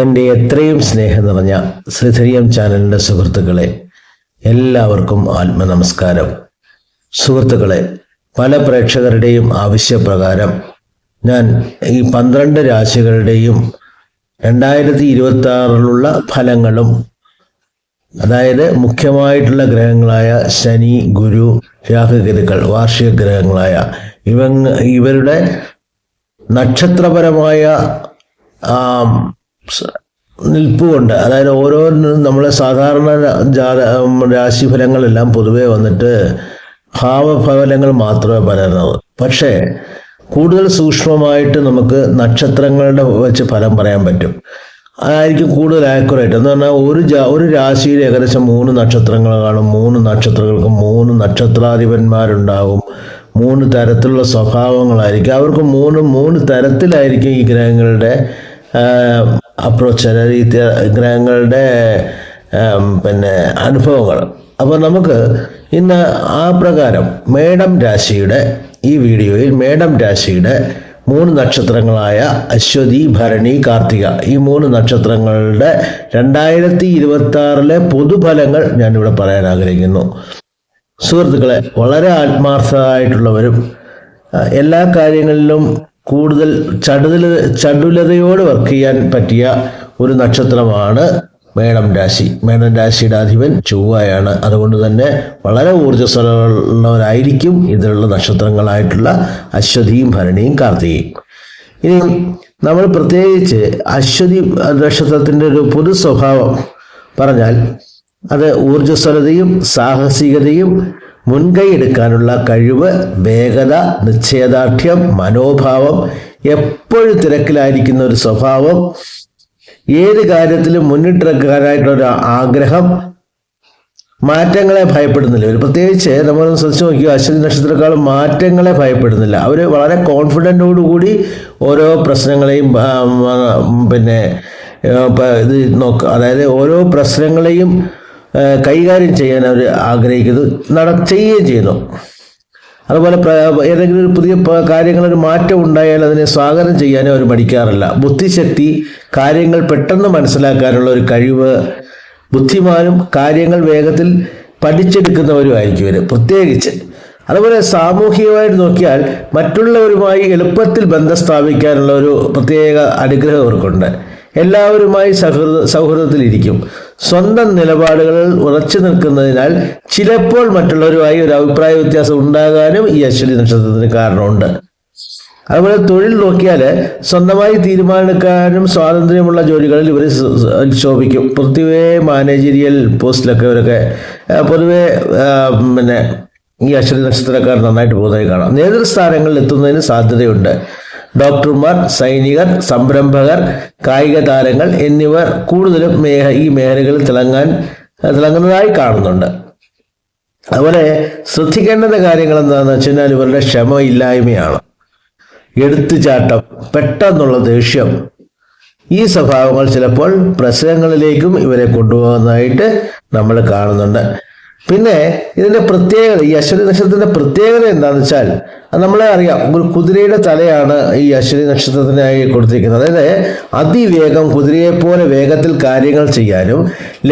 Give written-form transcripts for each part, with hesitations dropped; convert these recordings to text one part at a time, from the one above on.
എൻ്റെ എത്രയും സ്നേഹം നിറഞ്ഞ ശ്രീധരിയം ചാനലിൻ്റെ സുഹൃത്തുക്കളെ, എല്ലാവർക്കും ആത്മനമസ്കാരം. സുഹൃത്തുക്കളെ, പല പ്രേക്ഷകരുടെയും ആവശ്യപ്രകാരം ഞാൻ ഈ 12 രാശികളുടെയും 2026 ഫലങ്ങളും, അതായത് മുഖ്യമായിട്ടുള്ള ഗ്രഹങ്ങളായ ശനി, ഗുരു, രാഹുകേതുക്കൾ, വാർഷിക ഗ്രഹങ്ങളായ ഇവരുടെ നക്ഷത്രപരമായ നിൽപ്പുകൊണ്ട്, അതായത് ഓരോന്നും നമ്മളെ സാധാരണ രാശിഫലങ്ങളെല്ലാം പൊതുവെ വന്നിട്ട് ഭാവഫലങ്ങൾ മാത്രമേ പറയുന്നത്. പക്ഷേ കൂടുതൽ സൂക്ഷ്മമായിട്ട് നമുക്ക് നക്ഷത്രങ്ങളുടെ വെച്ച് ഫലം പറയാൻ പറ്റും. അതായിരിക്കും കൂടുതൽ ആക്യുറേറ്റ്. എന്ന് പറഞ്ഞാൽ ഒരു രാശിയിൽ ഏകദേശം 3 നക്ഷത്രങ്ങൾ കാണും. 3 നക്ഷത്രങ്ങൾക്ക് 3 നക്ഷത്രാധിപന്മാരുണ്ടാകും. 3 തരത്തിലുള്ള സ്വഭാവങ്ങളായിരിക്കും. അവർക്ക് 3 തരത്തിലായിരിക്കും ഈ ഗ്രഹങ്ങളുടെ അപ്രോച്ച്, അതായത് ഈ ഗ്രഹങ്ങളുടെ അനുഭവങ്ങൾ. അപ്പോൾ നമുക്ക് ഇന്ന് ആ പ്രകാരം മേടം രാശിയുടെ ഈ വീഡിയോയിൽ മേടം രാശിയുടെ 3 നക്ഷത്രങ്ങളായ അശ്വതി, ഭരണി, കാർത്തിക, ഈ 3 നക്ഷത്രങ്ങളുടെ 2026 പൊതുഫലങ്ങൾ ഞാനിവിടെ പറയാൻ ആഗ്രഹിക്കുന്നു. സുഹൃത്തുക്കളെ, വളരെ ആത്മാർത്ഥമായിട്ടുള്ളവരും എല്ലാ കാര്യങ്ങളിലും കൂടുതൽ ചടുലതയോട് വർക്ക് ചെയ്യാൻ പറ്റിയ ഒരു നക്ഷത്രമാണ് മേടം രാശി. മേടം രാശിയുടെ അധിപൻ ചൊവ്വയാണ്. അതുകൊണ്ട് തന്നെ വളരെ ഊർജ്ജസ്വലമുള്ളവരായിരിക്കും ഇതിലുള്ള നക്ഷത്രങ്ങളായിട്ടുള്ള അശ്വതിയും, ഭരണിയും, കാർത്തികയും. ഇനി നമ്മൾ പ്രത്യേകിച്ച് അശ്വതി നക്ഷത്രത്തിൻ്റെ ഒരു പൊതു സ്വഭാവം പറഞ്ഞാൽ അത് ഊർജ്ജസ്വലതയും സാഹസികതയും, മുൻകൈ എടുക്കാനുള്ള കഴിവ്, വേഗത, നിശ്ചയദാർഢ്യം, മനോഭാവം, എപ്പോഴും തിരക്കിലായിരിക്കുന്ന ഒരു സ്വഭാവം, ഏത് കാര്യത്തിലും മുന്നിട്ടിറക്കാനായിട്ടുള്ള ആഗ്രഹം, മാറ്റങ്ങളെ ഭയപ്പെടുന്നില്ല. ഒരു പ്രത്യേകിച്ച് നമ്മളൊന്ന് ശ്രദ്ധിച്ചു നോക്കിയോ, അശ്വതി നക്ഷത്രക്കാളും മാറ്റങ്ങളെ ഭയപ്പെടുന്നില്ല. അവർ വളരെ കോൺഫിഡൻറ്റോടുകൂടി ഓരോ പ്രശ്നങ്ങളെയും ഇത് നോക്കുക, അതായത് ഓരോ പ്രശ്നങ്ങളെയും കൈകാര്യം ചെയ്യാൻ അവർ ആഗ്രഹിക്കുന്നു, ചെയ്യുകയും ചെയ്യുന്നു. അതുപോലെ ഏതെങ്കിലും ഒരു പുതിയ കാര്യങ്ങളൊരു മാറ്റം ഉണ്ടായാൽ അതിനെ സ്വാഗതം ചെയ്യാനും അവർ മടിക്കാറില്ല. ബുദ്ധിശക്തി, കാര്യങ്ങൾ പെട്ടെന്ന് മനസ്സിലാക്കാനുള്ള ഒരു കഴിവ്, ബുദ്ധിമാനും കാര്യങ്ങൾ വേഗത്തിൽ പഠിച്ചെടുക്കുന്നവരുമായിരിക്കും ഇവർ പ്രത്യേകിച്ച്. അതുപോലെ സാമൂഹികമായിട്ട് നോക്കിയാൽ മറ്റുള്ളവരുമായി എളുപ്പത്തിൽ ബന്ധം സ്ഥാപിക്കാനുള്ള ഒരു പ്രത്യേക അനുഗ്രഹം അവർക്കുണ്ട്. എല്ലാവരുമായി സൗഹൃദത്തിലിരിക്കും. സ്വന്തം നിലപാടുകളിൽ ഉറച്ചു നിൽക്കുന്നതിനാൽ ചിലപ്പോൾ മറ്റുള്ളവരുമായി ഒരു അഭിപ്രായ വ്യത്യാസം ഉണ്ടാകാനും ഈ അശ്വതി നക്ഷത്രത്തിന് കാരണമുണ്ട്. അതുപോലെ തൊഴിൽ നോക്കിയാൽ സ്വന്തമായി തീരുമാനമെടുക്കാനും സ്വാതന്ത്ര്യമുള്ള ജോലികളിൽ ഇവർ ശോഭിക്കും. പൊതുവെ മാനേജീരിയൽ പോസ്റ്റിലൊക്കെ ഇവരൊക്കെ പൊതുവെ ഈ അശ്വതി നക്ഷത്രക്കാർ നന്നായിട്ട് പോകുന്നതായി കാണാം. നേതൃസ്ഥാനങ്ങളിൽ എത്തുന്നതിന് സാധ്യതയുണ്ട്. ഡോക്ടർമാർ, സൈനികർ, സംരംഭകർ, കായിക താരങ്ങൾ എന്നിവർ കൂടുതലും ഈ മേഖലകളിൽ തിളങ്ങുന്നതായി കാണുന്നുണ്ട്. അതുപോലെ ശ്രദ്ധിക്കേണ്ട കാര്യങ്ങൾ എന്താണെന്ന് വെച്ച് കഴിഞ്ഞാൽ ഇവരുടെ ക്ഷമയില്ലായ്മയാണ്, എടുത്തുചാട്ടം, പെട്ടെന്നുള്ള ദേഷ്യം. ഈ സ്വഭാവങ്ങൾ ചിലപ്പോൾ പ്രശ്നങ്ങളിലേക്കും ഇവരെ കൊണ്ടുപോകുന്നതായിട്ട് നമ്മൾ കാണുന്നുണ്ട്. പിന്നെ ഇതിന്റെ പ്രത്യേകത, ഈ അശ്വതി നക്ഷത്രത്തിന്റെ പ്രത്യേകത എന്താണെന്ന് വെച്ചാൽ നമ്മളെ അറിയാം, ഒരു കുതിരയുടെ തലയാണ് ഈ അശ്വതി നക്ഷത്രത്തിനായി കൊടുത്തിരിക്കുന്നത്. അതായത് അതിവേഗം, കുതിരയെപ്പോലെ വേഗത്തിൽ കാര്യങ്ങൾ ചെയ്യാനും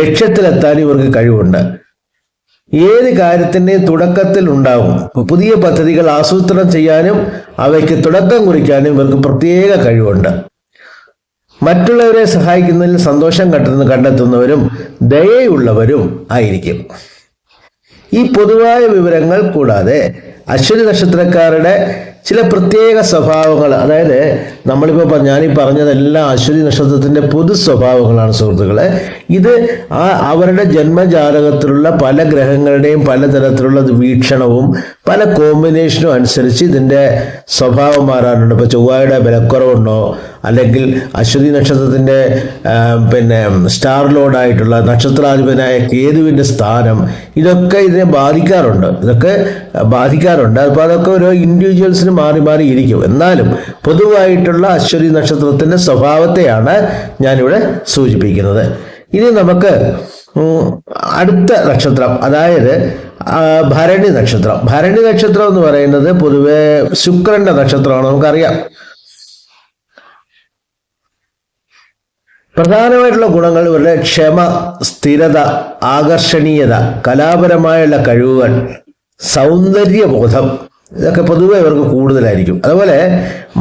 ലക്ഷ്യത്തിലെത്താനും ഇവർക്ക് കഴിവുണ്ട്. ഏത് കാര്യത്തിൻ്റെയും തുടക്കത്തിൽ ഉണ്ടാകും. പുതിയ പദ്ധതികൾ ആസൂത്രണം ചെയ്യാനും അവയ്ക്ക് തുടക്കം കുറിക്കാനും ഇവർക്ക് പ്രത്യേക കഴിവുണ്ട്. മറ്റുള്ളവരെ സഹായിക്കുന്നതിൽ സന്തോഷം കണ്ടെത്തുന്നവരും ദയയുള്ളവരും ആയിരിക്കും. ഈ പൊതുവായ വിവരങ്ങൾ കൂടാതെ അശ്വതി നക്ഷത്രക്കാരുടെ ചില പ്രത്യേക സ്വഭാവങ്ങൾ, അതായത് ഞാനീ പറഞ്ഞതെല്ലാം അശ്വതി നക്ഷത്രത്തിന്റെ പൊതു സ്വഭാവങ്ങളാണ് സുഹൃത്തുക്കളെ. ഇത് അവരുടെ ജന്മജാതകത്തിലുള്ള പല ഗ്രഹങ്ങളുടെയും പലതരത്തിലുള്ള വീക്ഷണവും പല കോമ്പിനേഷനും അനുസരിച്ച് ഇതിന്റെ സ്വഭാവം മാറാറുണ്ട്. ഇപ്പൊ ചൊവ്വയുടെ ബലക്കുറവുണ്ടോ, അല്ലെങ്കിൽ അശ്വതി നക്ഷത്രത്തിന്റെ സ്റ്റാർ ലോഡായിട്ടുള്ള നക്ഷത്രാധിപനായ കേതുവിന്റെ സ്ഥാനം, ഇതൊക്കെ ഇതിനെ ബാധിക്കാറുണ്ട്. അപ്പോൾ അതൊക്കെ ഓരോ ഇൻഡിവിജ്വൽസിന് മാറി മാറി ഇരിക്കും. എന്നാലും പൊതുവായിട്ടുള്ള അശ്വതി നക്ഷത്രത്തിന്റെ സ്വഭാവത്തെയാണ് ഞാനിവിടെ സൂചിപ്പിക്കുന്നത്. ഇനി നമുക്ക് അടുത്ത നക്ഷത്രം, അതായത് ഭരണി നക്ഷത്രം. ഭരണി നക്ഷത്രം എന്ന് പറയുന്നത് പൊതുവെ ശുക്രന്റെ നക്ഷത്രമാണ്, നമുക്കറിയാം. പ്രധാനമായിട്ടുള്ള ഗുണങ്ങൾ ഇവരുടെ ക്ഷമ, സ്ഥിരത, ആകർഷണീയത, കലാപരമായുള്ള കഴിവുകൾ, സൗന്ദര്യബോധം, ഇതൊക്കെ പൊതുവെ ഇവർക്ക് കൂടുതലായിരിക്കും. അതുപോലെ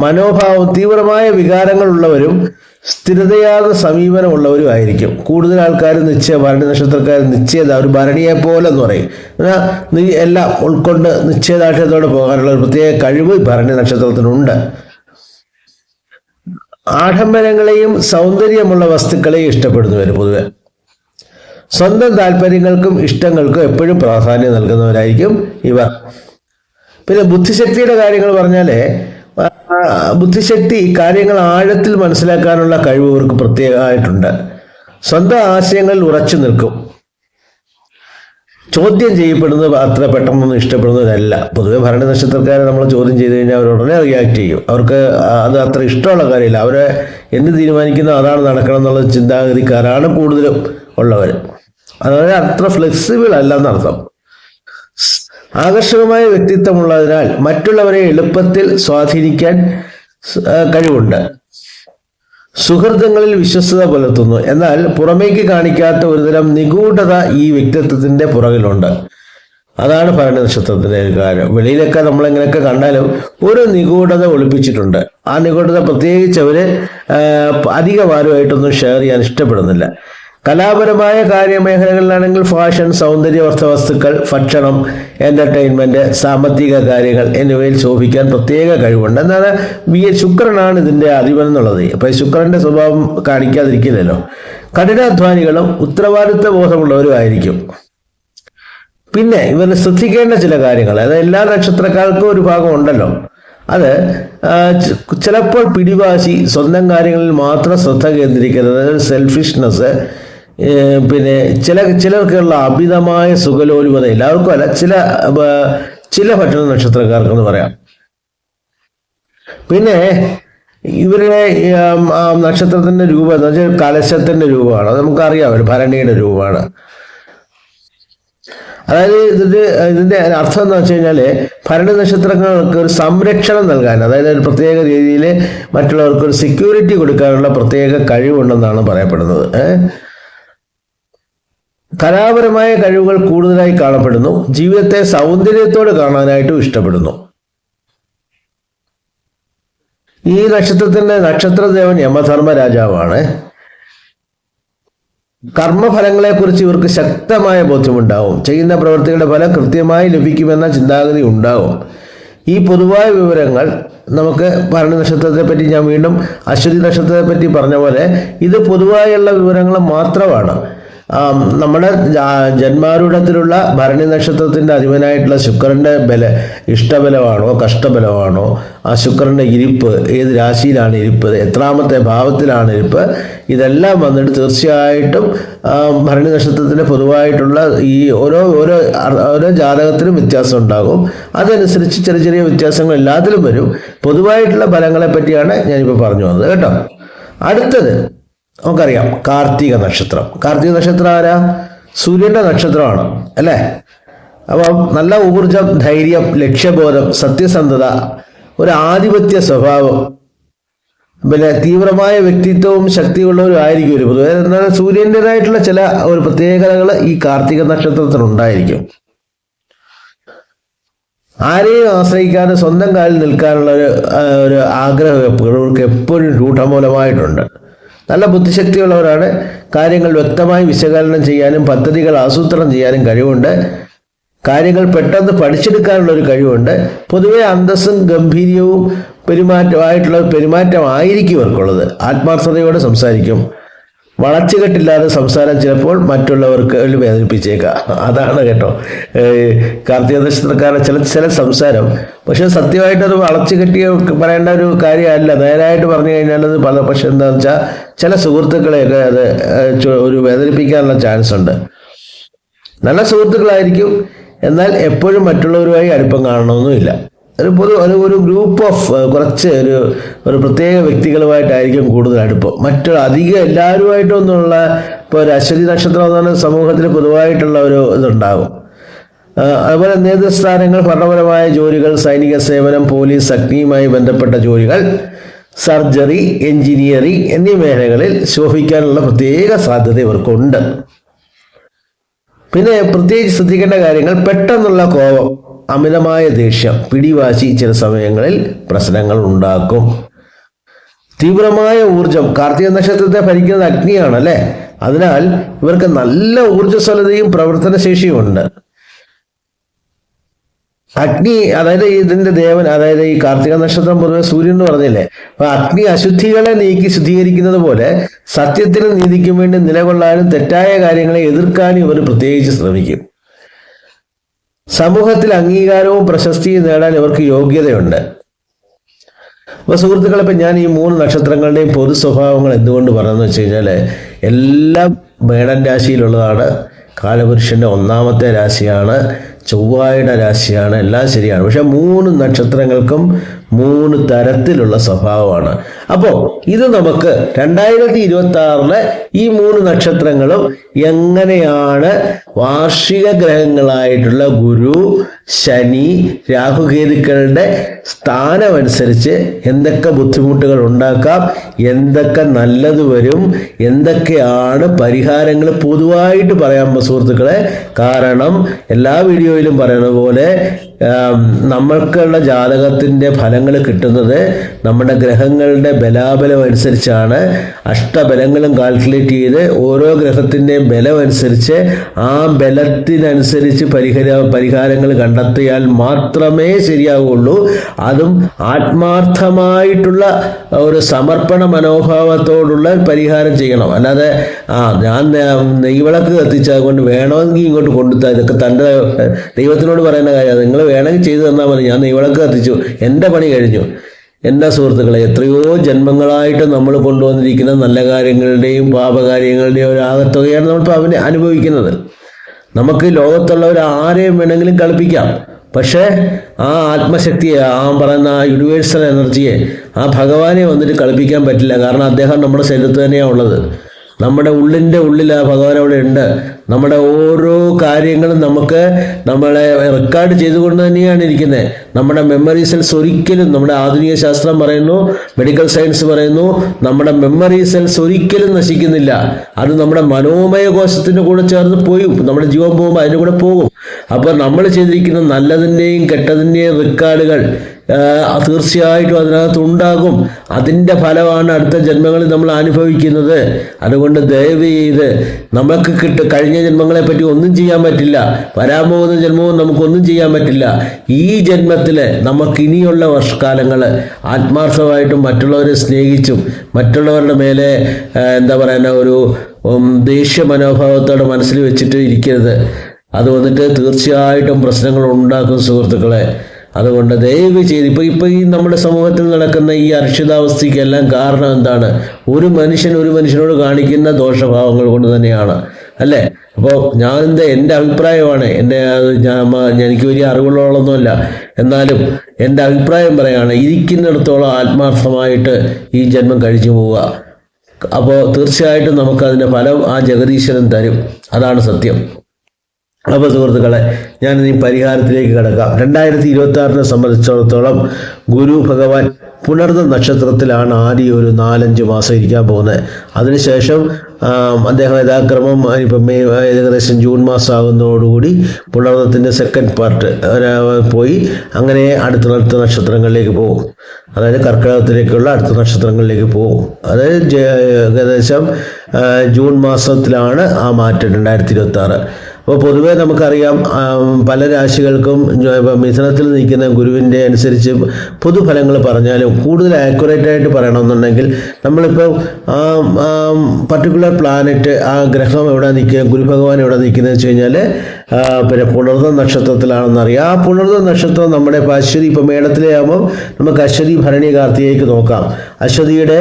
മനോഭാവം, തീവ്രമായ വികാരങ്ങളുള്ളവരും സ്ഥിരതയാർന്ന സമീപനമുള്ളവരും ആയിരിക്കും. കൂടുതൽ ആൾക്കാർ ഭരണി നക്ഷത്രക്കാർ നിശ്ചയത, ഒരു ഭരണിയെ പോലെ എന്ന് പറയും. എല്ലാം ഉൾക്കൊണ്ട് നിശ്ചയദാർഢ്യത്തോടെ പോകാനുള്ള ഒരു പ്രത്യേക കഴിവ് ഭരണി നക്ഷത്രത്തിനുണ്ട്. ആഡംബരങ്ങളെയും സൗന്ദര്യമുള്ള വസ്തുക്കളെയും ഇഷ്ടപ്പെടുന്നവർ പൊതുവെ. സ്വന്തം താല്പര്യങ്ങൾക്കും ഇഷ്ടങ്ങൾക്കും എപ്പോഴും പ്രാധാന്യം നൽകുന്നവരായിരിക്കും ഇവർ. പിന്നെ ബുദ്ധിശക്തിയുടെ കാര്യങ്ങൾ പറഞ്ഞാൽ, ബുദ്ധിശക്തി, കാര്യങ്ങൾ ആഴത്തിൽ മനസ്സിലാക്കാനുള്ള കഴിവ് ഇവർക്ക് പ്രത്യേകമായിട്ടുണ്ട്. സ്വന്തം ആശയങ്ങളിൽ ഉറച്ചു നിൽക്കും. ചോദ്യം ചെയ്യപ്പെടുന്നത് അത്ര പെട്ടെന്നൊന്നും ഇഷ്ടപ്പെടുന്നവരല്ല. പൊതുവെ ഭരണി നക്ഷത്രക്കാരെ നമ്മൾ ചോദ്യം ചെയ്ത് കഴിഞ്ഞാൽ അവർ ഉടനെ റിയാക്ട് ചെയ്യും. അവർക്ക് അത് അത്ര ഇഷ്ടമുള്ള കാര്യമില്ല. അവരെ എന്ത് തീരുമാനിക്കുന്നോ അതാണ് നടക്കണം എന്നുള്ള ചിന്താഗതിക്കാരാണ് കൂടുതലും ഉള്ളവർ. അതായത് അത്ര ഫ്ലെക്സിബിൾ അല്ല എന്നർത്ഥം. ആകർഷകമായ വ്യക്തിത്വമുള്ളതിനാൽ മറ്റുള്ളവരെ എളുപ്പത്തിൽ സ്വാധീനിക്കാൻ കഴിവുണ്ട്. സുഹൃത്തുക്കളിൽ വിശ്വസ്തത പുലർത്തുന്നു. എന്നാൽ പുറമേക്ക് കാണിക്കാത്ത ഒരുതരം നിഗൂഢത ഈ വ്യക്തിത്വത്തിന്റെ പുറകിലുണ്ട്. അതാണ് ഭരണി നക്ഷത്രത്തിന്റെ ഒരു കാര്യം. വെളിയിലൊക്കെ നമ്മളെങ്ങനെയൊക്കെ കണ്ടാലും ഒരു നിഗൂഢത ഒളിപ്പിച്ചിട്ടുണ്ട്. ആ നിഗൂഢത പ്രത്യേകിച്ച് അവര് അധികമാരുമായിട്ടൊന്നും ഷെയർ ചെയ്യാൻ ഇഷ്ടപ്പെടുന്നില്ല. കലാപരമായ കാര്യമേഖലകളിലാണെങ്കിൽ ഫാഷൻ, സൗന്ദര്യവർദ്ധ വസ്തുക്കൾ, ഭക്ഷണം, എന്റർടൈൻമെന്റ്, സാമ്പത്തിക കാര്യങ്ങൾ എന്നിവയിൽ ശോഭിക്കാൻ പ്രത്യേക കഴിവുണ്ട്. എന്നാൽ ശുക്രനാണ് ഇതിന്റെ അധിപൻ എന്നുള്ളത്. അപ്പൊ ശുക്രന്റെ സ്വഭാവം കാണിക്കാതിരിക്കില്ലല്ലോ. കഠിനാധ്വാനികളും ഉത്തരവാദിത്വ ബോധമുള്ളവരും ആയിരിക്കും. പിന്നെ ഇവർ ശ്രദ്ധിക്കേണ്ട ചില കാര്യങ്ങൾ, അതായത് എല്ലാ നക്ഷത്രക്കാർക്കും ഒരു ഭാഗം ഉണ്ടല്ലോ. അത് ചിലപ്പോൾ പിടിവാശി, സ്വന്തം കാര്യങ്ങളിൽ മാത്രം ശ്രദ്ധ കേന്ദ്രീകരിക്കുന്നത്, സെൽഫിഷ്നെസ്, പിന്നെ ചിലർക്കുള്ള അമിതമായ സുഖലോലുപത, എല്ലാവർക്കും അല്ല, ചില ഭക്ഷണ നക്ഷത്രക്കാർക്കെന്ന് പറയാം. പിന്നെ ഇവരുടെ നക്ഷത്രത്തിന്റെ രൂപം എന്ന് വെച്ചാൽ കലശത്തിന്റെ രൂപമാണ്. നമുക്കറിയാം, ഒരു ഭരണിയുടെ രൂപമാണ്. അതായത് ഇതിന്റെ അർത്ഥം എന്ന് വെച്ച് കഴിഞ്ഞാല് ഭരണി നക്ഷത്രങ്ങൾക്ക് ഒരു സംരക്ഷണം നൽകാൻ, അതായത് ഒരു പ്രത്യേക രീതിയിൽ മറ്റുള്ളവർക്ക് ഒരു സെക്യൂരിറ്റി കൊടുക്കാനുള്ള പ്രത്യേക കഴിവുണ്ടെന്നാണ് പറയപ്പെടുന്നത്. കലാപരമായ കഴിവുകൾ കൂടുതലായി കാണപ്പെടുന്നു. ജീവിതത്തെ സൗന്ദര്യത്തോടെ കാണാനായിട്ടും ഇഷ്ടപ്പെടുന്നു. ഈ നക്ഷത്രത്തിന്റെ നക്ഷത്രദേവൻ യമധർമ്മ രാജാവാണ്. കർമ്മഫലങ്ങളെക്കുറിച്ച് ഇവർക്ക് ശക്തമായ ബോധ്യമുണ്ടാവും. ചെയ്യുന്ന പ്രവൃത്തികളുടെ ഫലം കൃത്യമായി ലഭിക്കുമെന്ന ചിന്താഗതി ഉണ്ടാവും. ഈ പൊതുവായ വിവരങ്ങൾ നമുക്ക് ഭരണി നക്ഷത്രത്തെ പറ്റി, ഞാൻ വീണ്ടും അശ്വതി നക്ഷത്രത്തെ പറ്റി പറഞ്ഞ പോലെ, ഇത് പൊതുവായുള്ള വിവരങ്ങൾ മാത്രമാണ്. നമ്മുടെ ജന്മാരൂഢത്തിലുള്ള ഭരണി നക്ഷത്രത്തിന്റെ അധിപനായിട്ടുള്ള ശുക്രന്റെ ഇഷ്ടബലമാണോ കഷ്ടബലമാണോ, ആ ശുക്രന്റെ ഇരിപ്പ്, ഏത് രാശിയിലാണ് ഇരിപ്പ്, എത്രാമത്തെ ഭാവത്തിലാണ് ഇരിപ്പ്, ഇതെല്ലാം വന്നിട്ട് തീർച്ചയായിട്ടും ഭരണി നക്ഷത്രത്തിന്റെ പൊതുവായിട്ടുള്ള ഈ ഓരോ ജാതകത്തിലും വ്യത്യാസം ഉണ്ടാകും. അതനുസരിച്ച് ചെറിയ ചെറിയ വ്യത്യാസങ്ങൾ എല്ലാത്തിലും വരും. പൊതുവായിട്ടുള്ള ഫലങ്ങളെ പറ്റിയാണ് ഞാനിപ്പോൾ പറഞ്ഞു വന്നത് കേട്ടോ. അടുത്തത് നമുക്കറിയാം, കാർത്തിക നക്ഷത്രം. കാർത്തിക നക്ഷത്രം ആരാ? സൂര്യന്റെ നക്ഷത്രമാണ് അല്ലേ? അപ്പം നല്ല ഊർജം, ധൈര്യം, ലക്ഷ്യബോധം, സത്യസന്ധത, ഒരു ആധിപത്യ സ്വഭാവം, പിന്നെ തീവ്രമായ വ്യക്തിത്വവും ശക്തിയുള്ളവരും ആയിരിക്കും ഒരു പൊതുവെ. എന്നാൽ സൂര്യൻ്റെതായിട്ടുള്ള ചില ഒരു പ്രത്യേകതകൾ ഈ കാർത്തിക നക്ഷത്രത്തിനുണ്ടായിരിക്കും. ആരെയും ആശ്രയിക്കാതെ സ്വന്തം കാലിൽ നിൽക്കാനുള്ള ഒരു ആഗ്രഹം ഇവർക്ക് എപ്പോഴും രൂഢമൂലമായിട്ടുണ്ട്. നല്ല ബുദ്ധിശക്തിയുള്ളവരാണ്. കാര്യങ്ങൾ വ്യക്തമായി വിശകലനം ചെയ്യാനും പദ്ധതികൾ ആസൂത്രണം ചെയ്യാനും കഴിവുണ്ട്. കാര്യങ്ങൾ പെട്ടെന്ന് പഠിച്ചെടുക്കാനുള്ള ഒരു കഴിവുണ്ട്. പൊതുവെ അന്തസ്സും ഗംഭീര്യവും പെരുമാറ്റമായിരിക്കും ഇവർക്കുള്ളത്. ആത്മാർത്ഥതയോടെ സംസാരിക്കും. വളച്ചുകെട്ടില്ലാതെ സംസാരം ചിലപ്പോൾ മറ്റുള്ളവർക്ക് വേദനിപ്പിച്ചേക്കാം. അതാണ് കേട്ടോ കാർത്തിക നക്ഷത്രക്കാരുടെ ചില സംസാരം. പക്ഷെ സത്യമായിട്ടത് വളച്ചുകെട്ടി പറയേണ്ട ഒരു കാര്യമല്ല. നേരായിട്ട് പറഞ്ഞു കഴിഞ്ഞാൽ അത് പക്ഷെ എന്താണെന്ന് വെച്ചാൽ ചില സുഹൃത്തുക്കളെയൊക്കെ അത് ഒരു വേദനിപ്പിക്കാനുള്ള ചാൻസ് ഉണ്ട്. നല്ല സുഹൃത്തുക്കളായിരിക്കും, എന്നാൽ എപ്പോഴും മറ്റുള്ളവരുമായി അടുപ്പം കാണണമെന്നുമില്ല. ഒരു ഗ്രൂപ്പ് ഓഫ് കുറച്ച് ഒരു പ്രത്യേക വ്യക്തികളുമായിട്ടായിരിക്കും കൂടുതൽ അടുപ്പം. അധികം എല്ലാവരുമായിട്ടൊന്നുള്ള ഇപ്പോൾ ഒരു അശ്വതി നക്ഷത്രം എന്ന് പറഞ്ഞ സമൂഹത്തിൽ പൊതുവായിട്ടുള്ള ഒരു ഇതുണ്ടാകും. അതുപോലെ നേതൃസ്ഥാനങ്ങൾ, ഭരണപരമായ ജോലികൾ, സൈനിക സേവനം, പോലീസ്, അഗ്നിയുമായി ബന്ധപ്പെട്ട ജോലികൾ, സർജറി, എഞ്ചിനീയറിംഗ് എന്നീ മേഖലകളിൽ ശോഭിക്കാനുള്ള പ്രത്യേക സാധ്യത ഇവർക്കുണ്ട്. പിന്നെ പ്രത്യേകിച്ച് ശ്രദ്ധിക്കേണ്ട കാര്യങ്ങൾ, പെട്ടെന്നുള്ള കോപം, അമിതമായ ദേഷ്യം, പിടിവാശി ചില സമയങ്ങളിൽ പ്രശ്നങ്ങൾ ഉണ്ടാക്കും. തീവ്രമായ ഊർജം, കാർത്തിക നക്ഷത്രത്തെ ഭരിക്കുന്നത് അഗ്നിയാണ് അല്ലെ. അതിനാൽ ഇവർക്ക് നല്ല ഊർജ്ജസ്വലതയും പ്രവർത്തനശേഷിയും ഉണ്ട്. അഗ്നി, അതായത് ഇതിന്റെ ദേവൻ, അതായത് ഈ കാർത്തിക നക്ഷത്രം പൊതുവെ സൂര്യൻ എന്ന് പറഞ്ഞില്ലേ, അപ്പൊ അഗ്നി അശുദ്ധികളെ നീക്കി ശുദ്ധീകരിക്കുന്നത് പോലെ സത്യത്തിനും നീതിക്കും വേണ്ടി നിലകൊള്ളാനും തെറ്റായ കാര്യങ്ങളെ എതിർക്കാനും ഇവർ പ്രത്യേകിച്ച് ശ്രമിക്കും. സമൂഹത്തിൽ അംഗീകാരവും പ്രശസ്തിയും നേടാൻ ഇവർക്ക് യോഗ്യതയുണ്ട്. അപ്പൊ സുഹൃത്തുക്കളെ, ഇപ്പം ഞാൻ ഈ 3 നക്ഷത്രങ്ങളുടെയും പൊതു സ്വഭാവങ്ങൾ എന്തുകൊണ്ട് പറയുന്നത് വെച്ച് കഴിഞ്ഞാൽ, എല്ലാം മേടൻ രാശിയിലുള്ളതാണ്. കാലപുരുഷന്റെ 1ാമത്തെ രാശിയാണ്, ചൊവ്വായുടെ രാശിയാണ്, എല്ലാം ശരിയാണ്. പക്ഷെ 3 നക്ഷത്രങ്ങൾക്കും 3 തരത്തിലുള്ള സ്വഭാവമാണ്. അപ്പോൾ ഇത് നമുക്ക് 2026 ഈ 3 നക്ഷത്രങ്ങളും എങ്ങനെയാണ് വാർഷിക ഗ്രഹങ്ങളായിട്ടുള്ള ഗുരു, ശനി, രാഹുകേതുക്കളുടെ സ്ഥാനമനുസരിച്ച് എന്തൊക്കെ ബുദ്ധിമുട്ടുകൾ ഉണ്ടാക്കാം, എന്തൊക്കെ നല്ലത് വരും, എന്തൊക്കെയാണ് പരിഹാരങ്ങൾ പൊതുവായിട്ട് പറയാൻ സുഹൃത്തുക്കളെ. കാരണം എല്ലാ വീഡിയോയിലും പറയുന്ന പോലെ നമ്മൾക്കുള്ള ജാതകത്തിൻ്റെ ഫലങ്ങൾ കിട്ടുന്നത് നമ്മുടെ ഗ്രഹങ്ങളുടെ ബലാബലം അനുസരിച്ചാണ്. അഷ്ടബലങ്ങളും കാൽക്കുലേറ്റ് ചെയ്ത് ഓരോ ഗ്രഹത്തിൻ്റെയും ബലം അനുസരിച്ച് ആ ബലത്തിനനുസരിച്ച് പരിഹാരങ്ങൾ കണ്ടെത്തിയാൽ മാത്രമേ ശരിയാവുള്ളൂ. അതും ആത്മാർത്ഥമായിട്ടുള്ള ഒരു സമർപ്പണ മനോഭാവത്തോടുള്ള പരിഹാരം ചെയ്യണം. അല്ലാതെ ഞാൻ നെയ്വിളക്ക് കത്തിച്ചത് കൊണ്ട് വേണമെങ്കിൽ ഇങ്ങോട്ട് കൊണ്ടുത്താ, ഇതൊക്കെ തൻ്റെ ദൈവത്തിനോട് പറയുന്ന കാര്യമാണ്. നിങ്ങൾ വേണമെങ്കിൽ ചെയ്തു തന്നാൽ മതി, ഞാൻ നെയ്വിളക്ക് കത്തിച്ചു, എൻ്റെ പണി കഴിഞ്ഞു. എൻ്റെ സുഹൃത്തുക്കളെ, എത്രയോ ജന്മങ്ങളായിട്ട് നമ്മൾ കൊണ്ടുവന്നിരിക്കുന്ന നല്ല കാര്യങ്ങളുടെയും പാപകാര്യങ്ങളുടെയും ഒരു ആകത്തുകയാണ് നമ്മളിപ്പോൾ അനുഭവിക്കുന്നത്. നമുക്ക് ലോകത്തുള്ളവർ ആരെയും വേണമെങ്കിലും കളിപ്പിക്കാം, പക്ഷേ ആ ആത്മശക്തിയെ, ആ പറയുന്ന യൂണിവേഴ്സൽ എനർജിയെ, ആ ഭഗവാനെ വന്നിട്ട് കളിപ്പിക്കാൻ പറ്റില്ല. കാരണം അദ്ദേഹം നമ്മുടെ ശരീരത്തിൽ തന്നെയാണ് ഉള്ളത്. നമ്മുടെ ഉള്ളിൻ്റെ ഉള്ളിൽ ആ ഭഗവാൻ അവിടെ ഉണ്ട്. നമ്മുടെ ഓരോ കാര്യങ്ങളും നമ്മളെ റെക്കോർഡ് ചെയ്തുകൊണ്ട് തന്നെയാണ് ഇരിക്കുന്നത്. നമ്മുടെ മെമ്മറി സെൽസ് ഒരിക്കലും, നമ്മുടെ ആധുനിക ശാസ്ത്രം പറയുന്നു, മെഡിക്കൽ സയൻസ് പറയുന്നു, നമ്മുടെ മെമ്മറി സെൽസ് ഒരിക്കലും നശിക്കുന്നില്ല. അത് നമ്മുടെ മനോമയ കോശത്തിൻ്റെ കൂടെ ചേർന്ന് പോയി, നമ്മുടെ ജീവൻ പോകുമ്പോൾ അതിൻ്റെ കൂടെ പോകും. അപ്പോൾ നമ്മൾ ചെയ്തിരിക്കുന്ന നല്ലതിൻ്റെയും കെട്ടതിൻ്റെയും റെക്കോർഡുകൾ തീർച്ചയായിട്ടും അതിനകത്ത് ഉണ്ടാകും. അതിൻ്റെ ഫലമാണ് അടുത്ത ജന്മങ്ങളിൽ നമ്മൾ അനുഭവിക്കുന്നത്. അതുകൊണ്ട് ദയവ് ചെയ്ത്, നമുക്ക് കഴിഞ്ഞ ജന്മങ്ങളെ പറ്റി ഒന്നും ചെയ്യാൻ പറ്റില്ല, വരാൻ പോകുന്ന ജന്മവും നമുക്കൊന്നും ചെയ്യാൻ പറ്റില്ല. ഈ ജന്മത്തിൽ നമുക്ക് ഇനിയുള്ള വർഷകാലങ്ങൾ ആത്മാർത്ഥമായിട്ടും മറ്റുള്ളവരെ സ്നേഹിച്ചും മറ്റുള്ളവരുടെ മേലെ എന്താ പറയുന്ന ഒരു ദേഷ്യ മനോഭാവത്തോടെ മനസ്സിൽ വെച്ചിട്ട് ഇരിക്കരുത്. അത് വന്നിട്ട് തീർച്ചയായിട്ടും പ്രശ്നങ്ങൾ ഉണ്ടാക്കും സുഹൃത്തുക്കളെ. അതുകൊണ്ട് ദയവ് ചെയ്ത് ഇപ്പോൾ ഈ നമ്മുടെ സമൂഹത്തിൽ നടക്കുന്ന ഈ അരക്ഷിതാവസ്ഥയ്ക്കെല്ലാം കാരണം എന്താണ്? ഒരു മനുഷ്യനോട് കാണിക്കുന്ന ദോഷഭാവങ്ങൾ കൊണ്ട് തന്നെയാണ് അല്ലേ? അപ്പോൾ എൻ്റെ അഭിപ്രായമാണ്, എനിക്ക് വലിയ അറിവുള്ളതൊന്നുമല്ല, എന്നാലും എൻ്റെ അഭിപ്രായം പറയാണ്, ഇരിക്കുന്നിടത്തോളം ആത്മാർത്ഥമായിട്ട് ഈ ജന്മം കഴിച്ചു പോവുക. അപ്പോൾ തീർച്ചയായിട്ടും നമുക്കതിൻ്റെ ഫലം ആ ജഗദീശ്വരൻ തരും. അതാണ് സത്യം. അപ്പോൾ സുഹൃത്തുക്കളെ, ഞാനിനി പരിഹാരത്തിലേക്ക് കിടക്കാം. 2026 സംബന്ധിച്ചിടത്തോളം ഗുരു ഭഗവാൻ പുണർന്ന നക്ഷത്രത്തിലാണ് ആദ്യം ഒരു 4-5 മാസം ഇരിക്കാൻ പോകുന്നത്. അതിനുശേഷം അദ്ദേഹം യഥാക്രമം ഇപ്പം ഏകദേശം ജൂൺ മാസം ആകുന്നതോടുകൂടി പുണർന്നത്തിൻ്റെ സെക്കൻഡ് പാർട്ട് പോയി അങ്ങനെ അടുത്ത നക്ഷത്രങ്ങളിലേക്ക് പോകും. അതായത് കർക്കിടകത്തിലേക്കുള്ള അടുത്ത നക്ഷത്രങ്ങളിലേക്ക് പോകും. അതായത് ഏകദേശം ജൂൺ മാസത്തിലാണ് ആ മാറ്റം 2026. അപ്പോൾ പൊതുവേ നമുക്കറിയാം, പല രാശികൾക്കും മിഥുനത്തിൽ നിൽക്കുന്ന ഗുരുവിൻ്റെ അനുസരിച്ച് പൊതുഫലങ്ങൾ പറഞ്ഞാലും കൂടുതൽ ആക്യുറേറ്റായിട്ട് പറയണമെന്നുണ്ടെങ്കിൽ നമ്മളിപ്പോൾ പർട്ടിക്കുലർ പ്ലാനറ്റ്, ആ ഗ്രഹം എവിടെ നിൽക്കുക, ഗുരുഭഗവാൻ എവിടെ നിൽക്കുന്നത് വെച്ച് കഴിഞ്ഞാൽ പിന്നെ പുണർന്ന നക്ഷത്രത്തിലാണെന്നറിയാം. ആ പുണർന്ന നക്ഷത്രം നമ്മുടെ ഇപ്പോൾ അശ്വതി, ഇപ്പോൾ മേടത്തിലെ ആകുമ്പോൾ നമുക്ക് അശ്വതി, ഭരണി, കാർത്തികയ്ക്ക് നോക്കാം. അശ്വതിയുടെ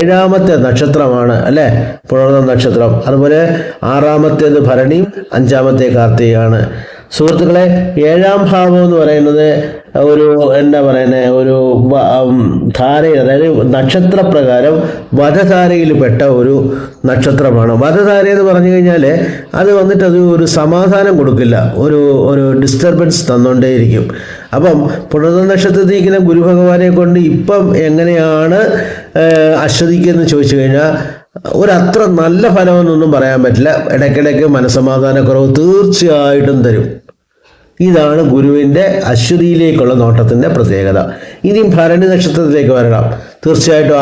7ാമത്തെ നക്ഷത്രമാണ് അല്ലേ പുണർന്ന നക്ഷത്രം. അതുപോലെ 6ാമത്തേത് ഭരണിയും 5ാമത്തെ കാർത്തികയാണ്. സുഹൃത്തുക്കളെ, 7ാം ഭാവം എന്ന് പറയുന്നത് ഒരു എന്താ പറയുന്നത് ഒരു ധാരയിൽ, അതായത് നക്ഷത്രപ്രകാരം വധധാരയിൽപ്പെട്ട ഒരു നക്ഷത്രമാണ്. വധധാര എന്ന് പറഞ്ഞു കഴിഞ്ഞാൽ അത് വന്നിട്ട് അത് ഒരു സമാധാനം കൊടുക്കില്ല, ഒരു ഒരു ഡിസ്റ്റർബൻസ് തന്നുകൊണ്ടേയിരിക്കും. അപ്പം പുണർന്ന നക്ഷത്രത്തിൽ ഇരിക്കുന്ന ഗുരുഭഗവാനെ കൊണ്ട് ഇപ്പം എങ്ങനെയാണ് അശ്വതിക്കെന്ന് ചോദിച്ചു കഴിഞ്ഞാൽ ഒരത്ര നല്ല ഫലമെന്നൊന്നും പറയാൻ പറ്റില്ല. ഇടയ്ക്കിടയ്ക്ക് മനസ്സമാധാനക്കുറവ് തീർച്ചയായിട്ടും തരും. ഇതാണ് ഗുരുവിൻ്റെ അശ്വതിയിലേക്കുള്ള നോട്ടത്തിൻ്റെ പ്രത്യേകത. ഇനിയും ഭരണി നക്ഷത്രത്തിലേക്ക് വരണം. തീർച്ചയായിട്ടും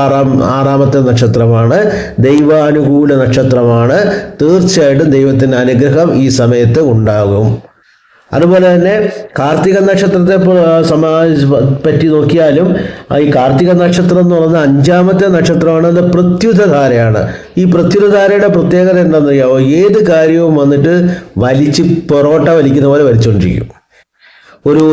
ആറാമത്തെ നക്ഷത്രമാണ്, ദൈവാനുകൂല നക്ഷത്രമാണ്. തീർച്ചയായിട്ടും ദൈവത്തിൻ്റെ അനുഗ്രഹം ഈ സമയത്ത് ഉണ്ടാകും. അതുപോലെ തന്നെ കാർത്തിക നക്ഷത്രത്തെ പറ്റി നോക്കിയാലും ഈ കാർത്തിക നക്ഷത്രം എന്ന് പറയുന്നത് 5ാമത്തെ നക്ഷത്രമാണ്. അത് പ്രത്യുതധാരയാണ്. ഈ പ്രത്യുതധാരയുടെ പ്രത്യേകത എന്താണെന്ന് അറിയാമോ? ഏത് കാര്യവും വന്നിട്ട് പൊറോട്ട വലിക്കുന്ന പോലെ വലിച്ചുകൊണ്ടിരിക്കും. ഒരു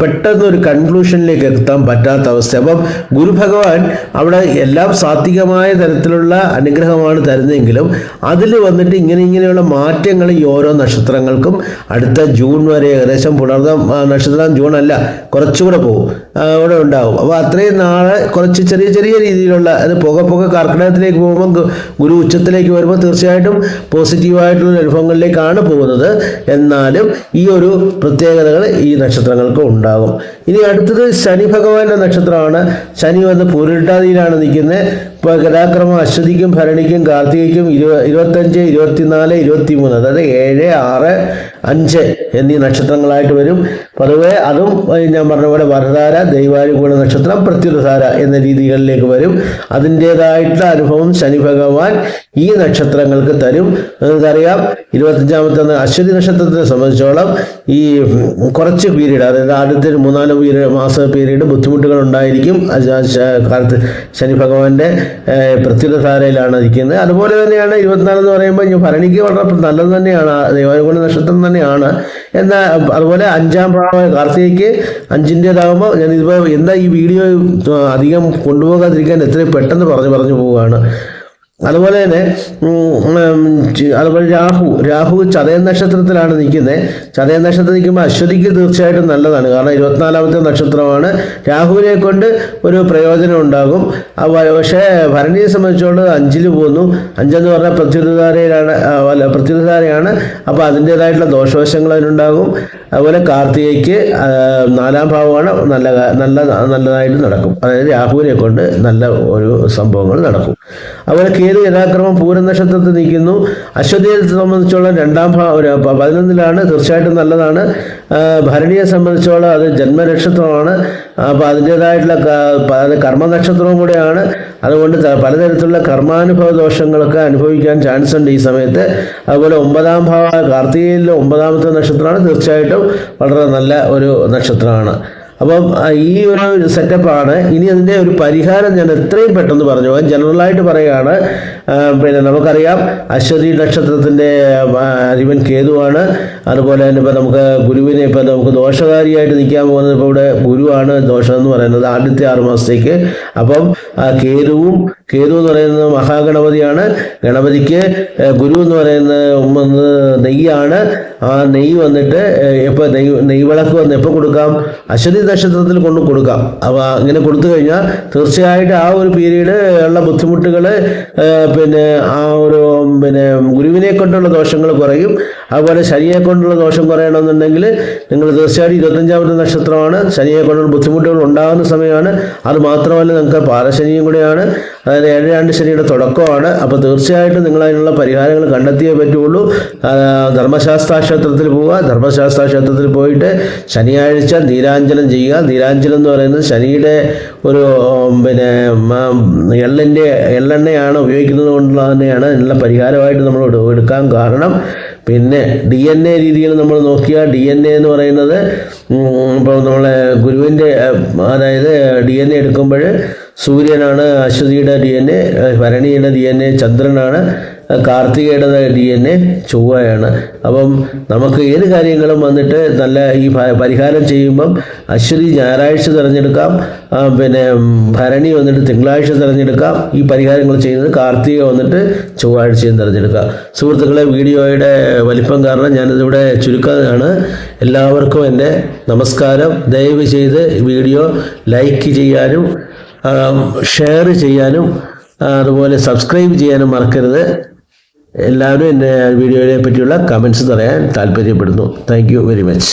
പെട്ടെന്നൊരു കൺക്ലൂഷനിലേക്ക് എത്താൻ പറ്റാത്ത അവസ്ഥ. അപ്പം ഗുരുഭഗവാൻ അവിടെ എല്ലാം സാത്വികമായ തരത്തിലുള്ള അനുഗ്രഹമാണ് തരുന്നതെങ്കിലും അതിൽ വന്നിട്ട് ഇങ്ങനെയുള്ള മാറ്റങ്ങൾ ഈ ഓരോ നക്ഷത്രങ്ങൾക്കും അടുത്ത ജൂൺ വരെ, ഏകദേശം പുണർന്ന നക്ഷത്രം ജൂൺ അല്ല, കുറച്ചുകൂടെ പോകും, അവിടെ ഉണ്ടാകും. അപ്പോൾ അത്രയും നാളെ കുറച്ച് ചെറിയ ചെറിയ രീതിയിലുള്ള അത് പുക കർക്കിടകത്തിലേക്ക് പോകുമ്പോൾ ഗുരു ഉച്ചത്തിലേക്ക് വരുമ്പോൾ തീർച്ചയായിട്ടും പോസിറ്റീവായിട്ടുള്ള അനുഭവങ്ങളിലേക്കാണ് പോകുന്നത്. എന്നാലും ഈ ഒരു പ്രത്യേകതകൾ ഈ നക്ഷത്രങ്ങൾക്ക് ഉണ്ടാകും. ഇനി അടുത്തത് ശനി ഭഗവാന്റെ നക്ഷത്രമാണ്. ശനി വന്ന് പൂരിട്ടാതിയിലാണ് നിൽക്കുന്നത്. ഇപ്പോൾ യഥാക്രമം അശ്വതിക്കും ഭരണിക്കും കാർത്തികയ്ക്കും 25, 24, 23, അതായത് 7, 6, 5 എന്നീ നക്ഷത്രങ്ങളായിട്ട് വരും. പൊതുവെ അതും ഞാൻ പറഞ്ഞ പോലെ വരധാര, ദൈവാനുകൂല നക്ഷത്രം, പ്രത്യുതധാര എന്ന രീതികളിലേക്ക് വരും. അതിൻ്റേതായിട്ടുള്ള അനുഭവം ശനി ഭഗവാൻ ഈ നക്ഷത്രങ്ങൾക്ക് തരും. നിങ്ങൾക്കറിയാം 25ാമത്തെ അശ്വതി നക്ഷത്രത്തെ സംബന്ധിച്ചോളം ഈ കുറച്ച് പീരീഡ്, അതായത് ആദ്യത്തെ 3-4 മാസ പീരീഡ് ബുദ്ധിമുട്ടുകൾ ഉണ്ടായിരിക്കും. ശനി ഭഗവാന്റെ പ്രത്യുതധാരയിലാണ് ഇരിക്കുന്നത്. അതുപോലെ തന്നെയാണ് 24 എന്ന് പറയുമ്പോൾ ഭരണിക്ക് വളരെ നല്ലത് തന്നെയാണ്, ദൈവാനുകൂല നക്ഷത്രം തന്നെയാണ്. എന്നാൽ അതുപോലെ 5ാം ഭാവം കാർത്തികയ്ക്ക് 5ൻ്റേതാകുമ്പോൾ ഞാൻ ഇതിപ്പോൾ എന്താ ഈ വീഡിയോ അധികം കൊണ്ടുപോകാതിരിക്കാൻ എത്രയും പെട്ടെന്ന് പറഞ്ഞു പോവുകയാണ്. അതുപോലെ തന്നെ രാഹു ചതയ നക്ഷത്രത്തിലാണ് നിൽക്കുന്നത്. ചതയ നക്ഷത്രത്തിൽ നിൽക്കുമ്പോൾ അശ്വതിക്ക് തീർച്ചയായിട്ടും നല്ലതാണ്. കാരണം 24ാമത്തെ നക്ഷത്രമാണ്. രാഹുവിനെ കൊണ്ട് ഒരു പ്രയോജനം ഉണ്ടാകും. പക്ഷേ ഭരണിയെ സംബന്ധിച്ചോളം 5ൽ പോകുന്നു. 5 പറഞ്ഞാൽ പ്രത്യുതധാരയാണ്. അപ്പോൾ അതിൻ്റേതായിട്ടുള്ള ദോഷവശങ്ങൾ അതിനുണ്ടാകും. അതുപോലെ കാർത്തികയ്ക്ക് 4ാം ഭാവമാണ്, നല്ലതായിട്ട് നടക്കും. അതായത് രാഹുവിനെ കൊണ്ട് നല്ല ഒരു സംഭവങ്ങൾ നടക്കും. അതുപോലെ കേതു യഥാക്രമം പൂര നക്ഷത്രത്തിൽ നിൽക്കുന്നു. അശ്വതിയെ സംബന്ധിച്ചോളം 2ാം ഭാവം 11ലാണ്, തീർച്ചയായിട്ടും നല്ലതാണ്. ഭരണിയെ സംബന്ധിച്ചോളം അത് ജന്മനക്ഷത്രമാണ്. അപ്പോൾ അതിൻ്റേതായിട്ടുള്ള കർമ്മനക്ഷത്രവും കൂടെയാണ്. അതുകൊണ്ട് പലതരത്തിലുള്ള കർമാനുഭവ ദോഷങ്ങളൊക്കെ അനുഭവിക്കാൻ ചാൻസ് ഉണ്ട് ഈ സമയത്ത്. അതുപോലെ 9ാം ഭാവ കാർത്തികയിലെ 9ാമത്തെ നക്ഷത്രമാണ്. തീർച്ചയായിട്ടും വളരെ നല്ല ഒരു നക്ഷത്രമാണ്. അപ്പം ഈ ഒരു സെറ്റപ്പാണ്. ഇനി അതിൻ്റെ ഒരു പരിഹാരം ഞാൻ എത്രയും പെട്ടെന്ന് പറഞ്ഞു പോകാൻ ജനറലായിട്ട് പറയുകയാണ്. പിന്നെ നമുക്കറിയാം അശ്വതി നക്ഷത്രത്തിൻ്റെ അധിപൻ കേതുവാണ്. അതുപോലെ തന്നെ ഇപ്പോൾ നമുക്ക് ഗുരുവിനെ ഇപ്പോൾ നമുക്ക് ദോഷകാരിയായിട്ട് നിൽക്കാൻ പോകുന്നത് ഇപ്പോൾ ഇവിടെ ഗുരുവാണ് ദോഷം എന്ന് പറയുന്നത് ആദ്യത്തെ 6 മാസത്തേക്ക്. അപ്പം കേതു എന്ന് പറയുന്നത് മഹാഗണപതിയാണ്. ഗണപതിക്ക് ഗുരു എന്ന് പറയുന്നത് നെയ്യാണ്. ആ നെയ്യ് വന്നിട്ട് ഇപ്പോൾ നെയ്വിളക്ക് വന്ന് എപ്പോൾ കൊടുക്കാം? അശ്വതി നക്ഷത്രത്തിൽ കൊണ്ട് കൊടുക്കാം. അപ്പോൾ അങ്ങനെ കൊടുത്തു കഴിഞ്ഞാൽ തീർച്ചയായിട്ടും ആ ഒരു പീരീഡ് ഉള്ള ബുദ്ധിമുട്ടുകൾ ഗുരുവിനെ കൊണ്ടുള്ള ദോഷങ്ങൾ കുറയും. അതുപോലെ ശനിയെ കൊണ്ടുള്ള ദോഷം കുറയണമെന്നുണ്ടെങ്കിൽ നിങ്ങൾ തീർച്ചയായിട്ടും 25ാമത്തെ നക്ഷത്രമാണ്. ശനിയെ കൊണ്ടുള്ള ബുദ്ധിമുട്ടുകൾ ഉണ്ടാകുന്ന സമയമാണ്. അത് മാത്രമല്ല നിങ്ങൾക്ക് പാദശനിയും കൂടെയാണ്, അതായത് 7-2 ശനിയുടെ തുടക്കമാണ്. അപ്പോൾ തീർച്ചയായിട്ടും നിങ്ങൾ അതിനുള്ള പരിഹാരങ്ങൾ കണ്ടെത്തിയേ പറ്റുള്ളൂ. ധർമ്മശാസ്ത്ര ക്ഷേത്രത്തിൽ പോവുക. ധർമ്മശാസ്ത്ര ക്ഷേത്രത്തിൽ പോയിട്ട് ശനിയാഴ്ച നീരാഞ്ജനം ചെയ്യുക. നീരാഞ്ജനം എന്ന് പറയുന്നത് ശനിയുടെ ഒരു എള്ളെണ്ണയാണ് ഉപയോഗിക്കുന്നത് കൊണ്ടുള്ള തന്നെയാണ് ഇതിനുള്ള പരിഹാരമായിട്ട് നമ്മൾ എടുക്കാൻ കാരണം. പിന്നെ DNA രീതിയിൽ നമ്മൾ നോക്കിയാൽ DNA എന്ന് പറയുന്നത് ഇപ്പോൾ നമ്മളെ ഗുരുവിൻ്റെ അതായത് DNA എടുക്കുമ്പോൾ സൂര്യനാണ് അശ്വതിയുടെ DNA, ഭരണിയുടെ DNA ചന്ദ്രനാണ്, കാർത്തികയുടെ DNA ചൊവ്വയാണ്. അപ്പം നമുക്ക് ഏത് കാര്യങ്ങളും വന്നിട്ട് നല്ല ഈ പരിഹാരം ചെയ്യുമ്പം അശ്വതി ഞായറാഴ്ച തിരഞ്ഞെടുക്കാം, പിന്നെ ഭരണി വന്നിട്ട് തിങ്കളാഴ്ച തിരഞ്ഞെടുക്കാം. ഈ പരിഹാരങ്ങൾ ചെയ്യുന്നത് കാർത്തിക വന്നിട്ട് ചൊവ്വാഴ്ചയും തിരഞ്ഞെടുക്കാം. സുഹൃത്തുക്കളെ, വീഡിയോയുടെ വലിപ്പം കാരണം ഞാനിതിവിടെ ചുരുക്കാനാണ്. എല്ലാവർക്കും എൻ്റെ നമസ്കാരം. ദയവ് ചെയ്ത് വീഡിയോ ലൈക്ക് ചെയ്യാനും ഷെയർ ചെയ്യാനും അതുപോലെ സബ്സ്ക്രൈബ് ചെയ്യാനും മറക്കരുത്. എല്ലാവരും എൻ്റെ വീഡിയോയെ പറ്റിയുള്ള കമൻറ്റ്സ് പറയാൻ താല്പര്യപ്പെടുന്നു. Thank you very much.